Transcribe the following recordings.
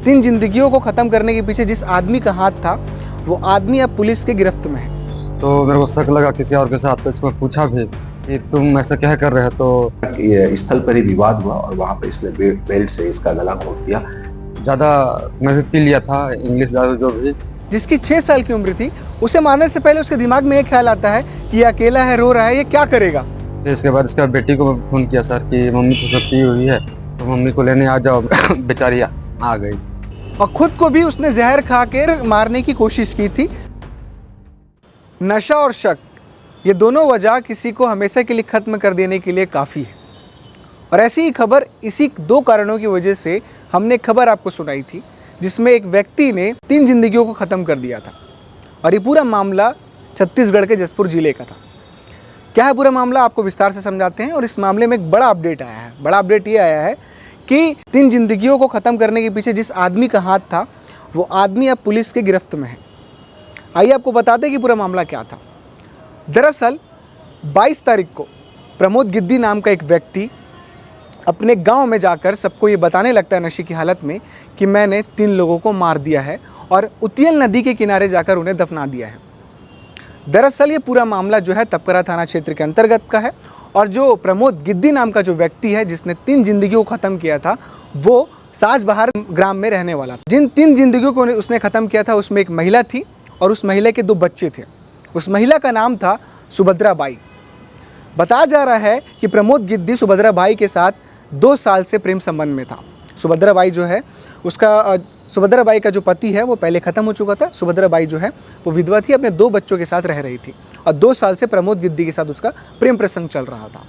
तीन जिंदगियों को ख़त्म करने के पीछे जिस आदमी का हाथ था, वो आदमी अब पुलिस के गिरफ्त में है। तो मेरे को शक लगा किसी और के साथ, तो इसको पूछा भी कि तुम ऐसा क्या कर रहे हो। तो ये स्थल पर ही विवाद हुआ और वहां पर इसने बेल्ट से इसका गला घोट दिया। ज़्यादा मैं भी पी लिया था, इंग्लिश दारू जो भी। जिसकी 6 साल की उम्र थी, उसे मारने से पहले उसके दिमाग में एक ख्याल आता है कि ये अकेला है, रो रहा है, ये क्या करेगा। फिर इसके बाद इसका बेटी को फ़ोन किया सर कि मम्मी तो सब पी हुई है, तो मम्मी को लेने आ जाओ। बेचारी आ गई। और खुद को भी उसने जहर खा कर मारने की कोशिश की थी। नशा और शक, ये दोनों वजह किसी को हमेशा के लिए ख़त्म कर देने के लिए काफ़ी है। और ऐसी ही खबर, इसी 2 कारणों की वजह से हमने खबर आपको सुनाई थी, जिसमें एक व्यक्ति ने 3 जिंदगियों को ख़त्म कर दिया था। और ये पूरा मामला छत्तीसगढ़ के जसपुर ज़िले का था। क्या है पूरा मामला, आपको विस्तार से समझाते हैं। और इस मामले में एक बड़ा अपडेट आया है। बड़ा अपडेट ये आया है कि 3 जिंदगियों को ख़त्म करने के पीछे जिस आदमी का हाथ था, वो आदमी अब पुलिस के गिरफ्त में है। आइए आपको बताते हैं कि पूरा मामला क्या था। दरअसल 22 तारीख को प्रमोद गिद्दी नाम का एक व्यक्ति अपने गांव में जाकर सबको ये बताने लगता है नशे की हालत में कि मैंने 3 लोगों को मार दिया है और उतियल नदी के किनारे जाकर उन्हें दफना दिया है। दरअसल ये पूरा मामला जो है तपकरा थाना क्षेत्र के अंतर्गत का है। और जो प्रमोद गिद्दी नाम का जो व्यक्ति है, जिसने 3 जिंदगियों को ख़त्म किया था, वो साजबहार ग्राम में रहने वाला था। जिन 3 जिंदगियों को उसने ख़त्म किया था, उसमें एक महिला थी और उस महिला के 2 बच्चे थे। उस महिला का नाम था सुभद्रा बाई। बताया जा रहा है कि प्रमोद गिद्दी सुभद्रा बाई के साथ 2 साल से प्रेम संबंध में था। सुभद्रा बाई जो है, सुभद्रा बाई का जो पति है वो पहले ख़त्म हो चुका था। सुभद्रा बाई जो है वो विधवा थी, अपने 2 बच्चों के साथ रह रही थी और 2 साल से प्रमोद गिद्दी के साथ उसका प्रेम प्रसंग चल रहा था।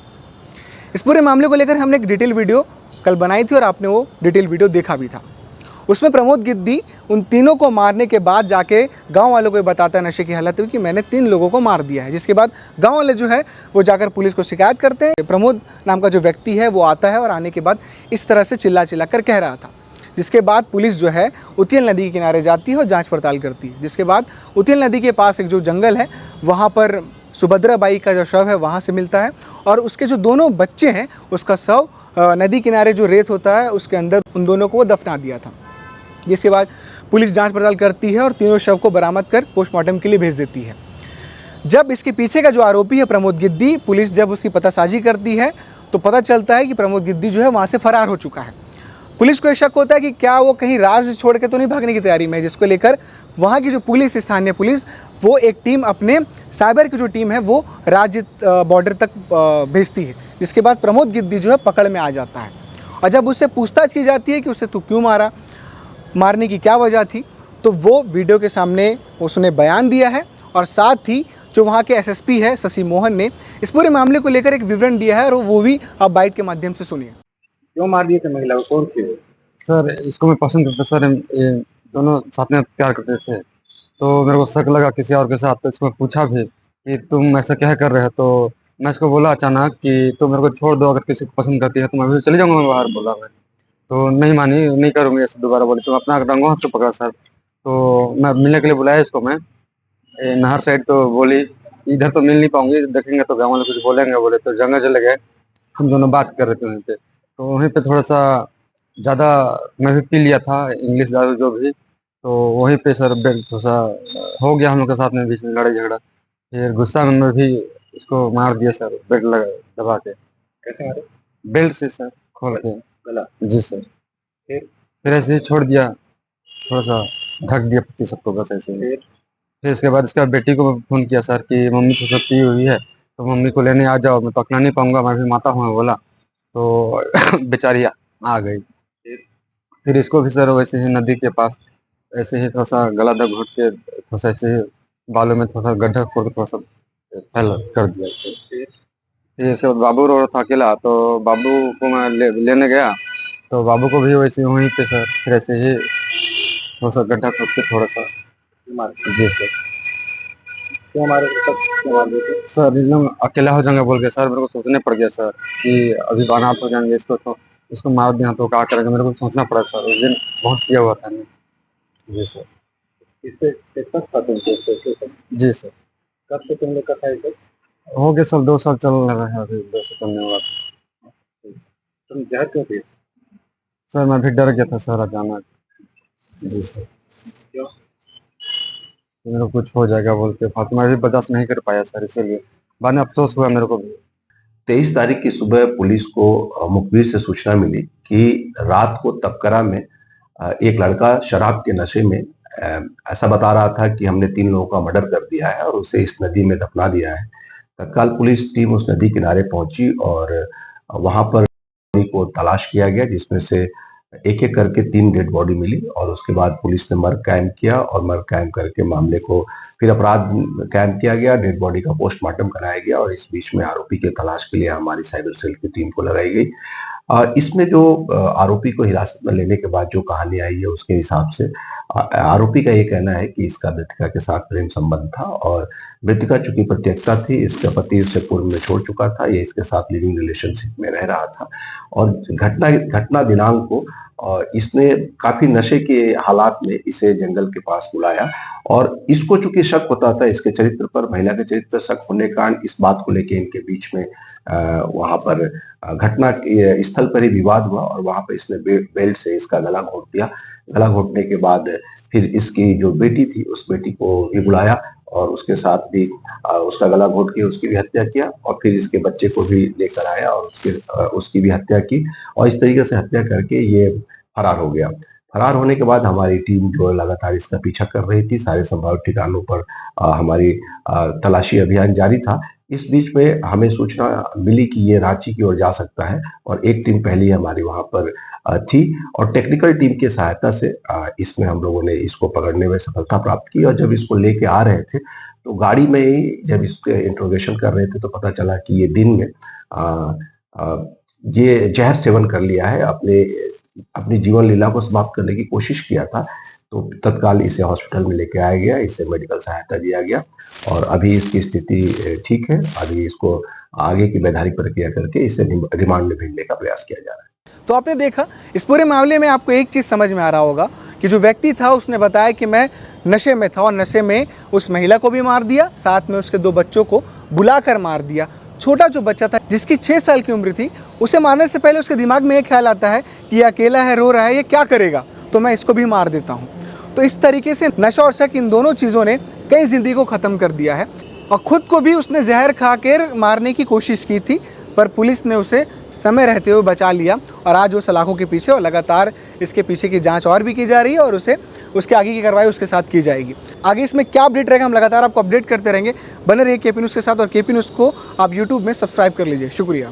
इस पूरे मामले को लेकर हमने एक डिटेल वीडियो कल बनाई थी और आपने वो डिटेल वीडियो देखा भी था। उसमें प्रमोद गिद्दी उन तीनों को मारने के बाद जाके गांव वालों को बताता है नशे की हालत में कि मैंने 3 लोगों को मार दिया है। जिसके बाद गांव वाले जो है वो जाकर पुलिस को शिकायत करते हैं। प्रमोद नाम का जो व्यक्ति है वो आता है और आने के बाद इस तरह से चिल्ला चिल्ला कर कह रहा था। जिसके बाद पुलिस जो है उतियल नदी के किनारे जाती है और जांच पड़ताल करती है। जिसके बाद उतियल नदी के पास एक जो जंगल है, वहाँ पर सुभद्रा बाई का जो शव है वहाँ से मिलता है और उसके जो दोनों बच्चे हैं उसका शव नदी किनारे जो रेत होता है उसके अंदर उन दोनों को वो दफना दिया था। जिसके बाद पुलिस जांच पड़ताल करती है और तीनों शव को बरामद कर पोस्टमार्टम के लिए भेज देती है। जब इसके पीछे का जो आरोपी है प्रमोद गिद्दी, पुलिस जब उसकी पतासाजी करती है तो पता चलता है कि प्रमोद गिद्दी जो है वहाँ से फरार हो चुका है। पुलिस को यह शक होता है कि क्या वो कहीं राज छोड़ के तो नहीं भागने की तैयारी में है, जिसको लेकर वहाँ की जो पुलिस, स्थानीय पुलिस, वो एक टीम अपने साइबर की जो टीम है वो राज्य बॉर्डर तक भेजती है। जिसके बाद प्रमोद गिद्दी जो है पकड़ में आ जाता है और जब उससे पूछताछ की जाती है कि उसे तू क्यों मारा, मारने की क्या वजह थी, तो वो वीडियो के सामने उसने बयान दिया है। और साथ ही जो वहाँ के एसएसपी है शशि मोहन ने इस पूरे मामले को लेकर एक विवरण दिया है और वो भी आप बाइट के माध्यम से सुनिए। क्यों मार दिए थे महिला को, कौन थे? सर इसको मैं पसंद करता सर, ये दोनों साथ में प्यार करते थे, तो मेरे को शक लगा किसी और के साथ, तो इसको मैं पूछा भी कि तुम ऐसा क्या कर रहे हो। तो मैं इसको बोला अचानक कि तुम मेरे को छोड़ दो, अगर किसी को पसंद करती है तो मैं भी चली जाऊँगा, मैं बाहर बोला मैं। तो नहीं मानी, नहीं करूँगी ऐसे दोबारा, बोली तुम अपना रंगो हाथ से पकड़ा सर। तो मैं मिलने के लिए बुलाया इसको मैं नहर साइड, तो बोली इधर तो मिल नहीं पाऊंगी, देखेंगे तो गाँव वाले कुछ बोलेंगे। बोले तो जंगल चले गए, हम दोनों बात कर रहे थे वहीं पे। तो वहीं पे थोड़ा सा ज़्यादा मैं भी पी लिया था, इंग्लिश दारू जो भी। तो वहीं पे सर थोड़ा सा हो गया हम लोग के साथ में बीच में लड़ाई झगड़ा। फिर गुस्सा में मैं भी इसको मार दिया सर, बेल्ट लगा दबा के। कैसे मारे? बेल्ट से सर खोल के। गला? जी सर। फिर? फिर ऐसे ही छोड़ दिया, थोड़ा सा ढक दिया पट्टी सबको, बस ऐसे ही। फिर इसके बाद इसका बेटी को फ़ोन किया सर कि मम्मी तो सब पी हुई है, तो मम्मी को लेने आ जाओ, मैं तो अकेला नहीं पाऊंगा, मैं भी माता हूँ, मैं बोला। तो बेचारी आ गई। फिर इसको भी सर वैसे ही नदी के पास ऐसे ही थोड़ा सा गला दब घुट के थोड़ा सा ऐसे ही बालों में थोड़ा सा गड्ढा खोद के थोड़ा सा फैल कर दिया इसे। फिर इसके बाद बाबू रो रहा था अकेला, तो बाबू को मैं लेने गया, तो बाबू को भी वैसे वहीं पे सर फिर ऐसे ही थोड़ा सा गड्ढा खोद के थोड़ा सा मार? जी सर। क्यों मारे तब? क्यों मार दिए थे? सर एकदम अकेला हो जाएंगे बोल के सर, मेरे को सोचने पड़ गया सर कि अभी अनाथ हो जाएंगे, इसको तो इसको मार दिया तो क्या करेंगे, मेरे को सोचना पड़ा सर। उस दिन बहुत किया हुआ था मैं। जी सर। इससे कितना था तुमको पैसे का? जी सर। कब से तुम लोग का था इसे? हो गया सर, 2 साल चल रहा है अभी, 2 साल चलने वाला। तुम जहर क्यों थे? सर मैं भी डर गया था सर अचानक। जी सर, तो मेरे को कुछ हो जाएगा बोल के फालतू मैं भी बर्दाश्त नहीं कर पाया सर, इसीलिए बाद में अफसोस हुआ मेरे को भी। 23 तारीख की सुबह पुलिस को मुखबिर से सूचना मिली कि रात को तपकरा में एक लड़का शराब के नशे में ऐसा बता रहा था कि हमने 3 लोगों का मर्डर कर दिया है और उसे इस नदी में दफना दिया है। तत्काल पुलिस टीम उस नदी किनारे पहुंची और वहां पर बॉडी को तलाश किया गया, जिसमें से एक-एक करके 3 डेड बॉडी मिली और उसके बाद पुलिस ने मर्ग कायम किया और मर्ग कायम करके मामले को फिर अपराध कायम किया गया, डेड बॉडी का पोस्टमार्टम कराया गया और इस बीच में आरोपी की तलाश के लिए हमारी साइबर सेल की टीम को लगाई गई। इसमें जो आरोपी को हिरासत में लेने के बाद जो कहानी आई है उसके हिसाब से आरोपी का ये कहना है कि इसका मृतका के साथ प्रेम संबंध था और मृतका चूंकि परित्यक्ता थी, इसका पति उसे पूर्व में छोड़ चुका था, ये इसके साथ लिविंग रिलेशनशिप में रह रहा था और घटना दिनांक को इसने काफी नशे के हालात में इसे जंगल के पास बुलाया और इसको चूंकि शक होता था इसके चरित्र पर, महिला के चरित्र पर शक होने के कारण इस बात को लेके इनके बीच में वहां पर घटना के स्थल पर ही विवाद हुआ और वहां पर इसने बेल्ट से इसका गला घोंट दिया। गला घोंटने के बाद फिर इसकी जो बेटी थी उस बेटी को भी बुलाया और उसके साथ भी उसका गला घोंट के उसकी भी हत्या किया और फिर इसके बच्चे को भी लेकर आया और उसकी भी हत्या की और इस तरीके से हत्या करके ये फरार हो गया। फरार होने के बाद हमारी टीम जो लगातार इसका पीछा कर रही थी, सारे संभावित ठिकानों पर हमारी तलाशी अभियान जारी था। इस बीच में हमें सूचना मिली कि ये रांची की ओर जा सकता है और एक टीम पहले ही हमारी वहां पर थी और टेक्निकल टीम की सहायता से इसमें हम लोगों ने इसको पकड़ने में सफलता प्राप्त की और जब इसको लेके आ रहे थे तो गाड़ी में ही जब इसके इंट्रोगेशन कर रहे थे तो पता चला कि ये दिन में ये जहर सेवन कर लिया है, अपनी जीवन लीला को समाप्त करने की कोशिश किया था। तो तत्काल इसे हॉस्पिटल में लेके आया गया, इसे मेडिकल सहायता दिया गया और अभी इसकी स्थिति ठीक है। अभी इसको आगे की वैधानिक प्रक्रिया करके इसे रिमांड में भेजने का प्रयास किया जा रहा है। तो आपने देखा इस पूरे मामले में आपको एक चीज़ समझ में आ रहा होगा कि जो व्यक्ति था उसने बताया कि मैं नशे में था और नशे में उस महिला को भी मार दिया, साथ में उसके 2 बच्चों को बुलाकर मार दिया। छोटा जो बच्चा था जिसकी 6 साल की उम्र थी, उसे मारने से पहले उसके दिमाग में एक ख्याल आता है कि ये अकेला है, रो रहा है, ये क्या करेगा, तो मैं इसको भी मार देता हूँ। तो इस तरीके से नशा और शक इन दोनों चीज़ों ने कई ज़िंदगी को ख़त्म कर दिया है और ख़ुद को भी उसने जहर खा कर मारने की कोशिश की थी, पर पुलिस ने उसे समय रहते हुए बचा लिया और आज वो सलाखों के पीछे और लगातार इसके पीछे की जांच और भी की जा रही है और उसे उसके आगे की कार्रवाई उसके साथ की जाएगी। आगे इसमें क्या अपडेट रहेगा हम लगातार आपको अपडेट करते रहेंगे। बने रहिए केपी न्यूज़ के साथ और केपी न्यूज़ को आप यूट्यूब में सब्सक्राइब कर लीजिए। शुक्रिया।